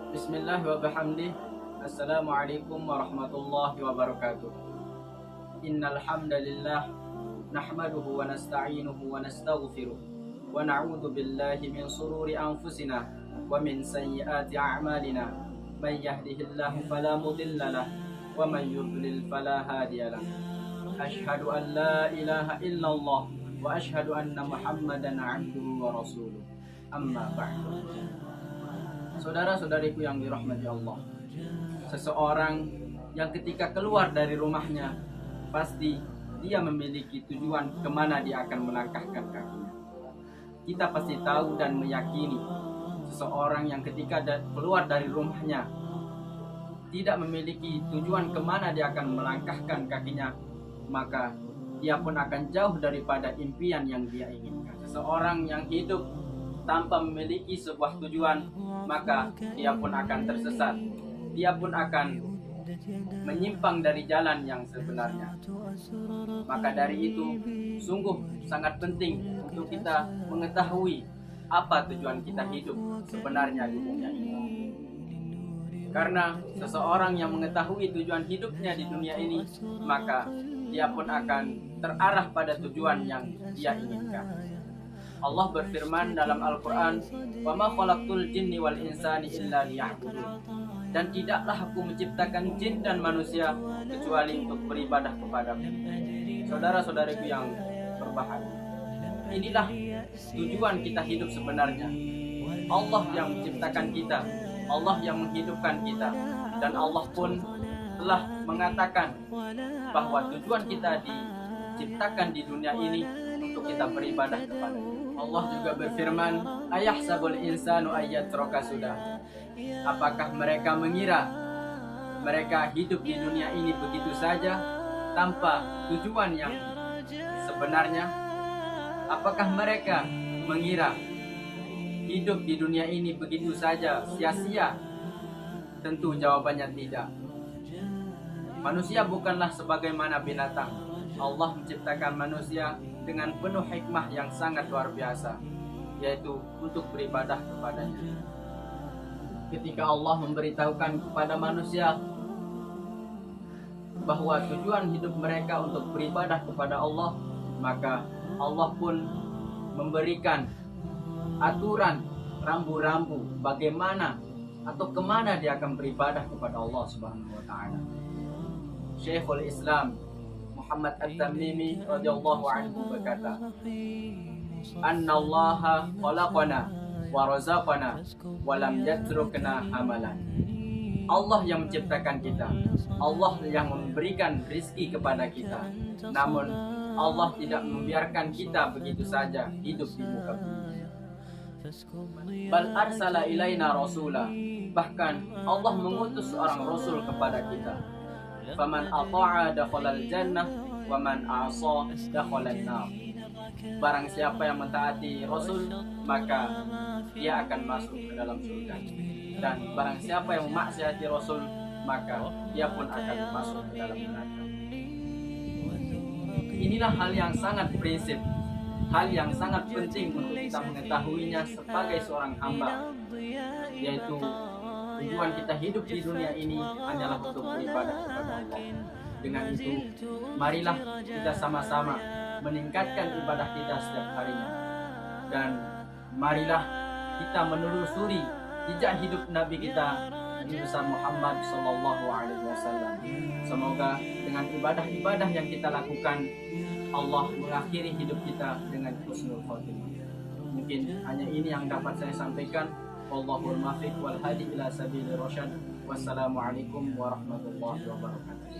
Bismillah wa bihamdih. Assalamualaikum warahmatullahi wabarakatuh. Innal hamdalillah nahmaduhu wa nasta'inuhu wa nastaghfiruh wa na'udzu billahi min sururi anfusina wa min sayyiati a'malina. May yahdihillahu fala mudilla lahu wa man yudlil fala hadiya lahu. Asyhadu an la ilaha illallah wa asyhadu anna Muhammadan 'abduhu wa rasuluh. Amma ba'du. Saudara-saudariku yang dirahmati Allah, seseorang yang ketika keluar dari rumahnya, pasti dia memiliki tujuan kemana dia akan melangkahkan kakinya. Kita pasti tahu dan meyakini seseorang yang ketika keluar dari rumahnya tidak memiliki tujuan kemana dia akan melangkahkan kakinya, maka dia pun akan jauh daripada impian yang dia inginkan. Seseorang yang hidup tanpa memiliki sebuah tujuan, maka dia pun akan tersesat. Dia pun akan menyimpang dari jalan yang sebenarnya. Maka dari itu, sungguh sangat penting untuk kita mengetahui apa tujuan kita hidup sebenarnya di dunia ini. Karena seseorang yang mengetahui tujuan hidupnya di dunia ini, maka dia pun akan terarah pada tujuan yang dia inginkan. Allah berfirman dalam Al-Quran, "Wa ma khalaqtul jinni wal insani illa liya'budun." Dan tidaklah aku menciptakan jin dan manusia kecuali untuk beribadah kepadaku. Saudara-saudariku yang berbahagia, inilah tujuan kita hidup sebenarnya. Allah yang menciptakan kita, Allah yang menghidupkan kita, dan Allah pun telah mengatakan bahwa tujuan kita diciptakan di dunia ini untuk kita beribadah kepada-Nya. Allah juga berfirman, "Ayahsabul insanu ayyatraka sudah." Apakah mereka mengira mereka hidup di dunia ini begitu saja tanpa tujuan yang sebenarnya? Apakah mereka mengira hidup di dunia ini begitu saja sia-sia? Tentu jawabannya tidak. Manusia bukanlah sebagaimana binatang. Allah menciptakan manusia dengan penuh hikmah yang sangat luar biasa, yaitu untuk beribadah kepada-Nya. Ketika Allah memberitahukan kepada manusia bahwa tujuan hidup mereka untuk beribadah kepada Allah, maka Allah pun memberikan aturan rambu-rambu bagaimana atau kemana dia akan beribadah kepada Allah Subhanahu wa Ta'ala. Syekhul Islam Muhammad At-Tamimi radhiyallahu anhu berkata, "Annallaha khalaqana wa razaqana wa lam yatrukna hamalan." Allah yang menciptakan kita, Allah yang memberikan rizki kepada kita, namun Allah tidak membiarkan kita begitu saja hidup di muka bumi. Bal arsala ilaina rasula, bahkan Allah mengutus seorang rasul kepada kita. Faman ata'a dakhalal jannah wa man 'asa dakhalan nar. Barang siapa yang mentaati Rasul, maka dia akan masuk ke dalam surga. Dan barang siapa yang memaksiati Rasul, maka dia pun akan masuk ke dalam neraka. Inilah hal yang sangat prinsip, hal yang sangat penting untuk kita mengetahuinya sebagai seorang hamba, yaitu tujuan kita hidup di dunia ini hanyalah untuk beribadah kepada Allah. Dengan itu, marilah kita sama-sama meningkatkan ibadah kita setiap harinya. Dan marilah kita menelusuri jejak hidup Nabi kita, Nabi besar Muhammad SAW. Semoga dengan ibadah-ibadah yang kita lakukan, Allah mengakhiri hidup kita dengan husnul khotimah. Mungkin hanya ini yang dapat saya sampaikan. Wallahul muwaffiq wal hadi ila sabilir rasyad. Wassalamualaikum warahmatullahi wabarakatuh.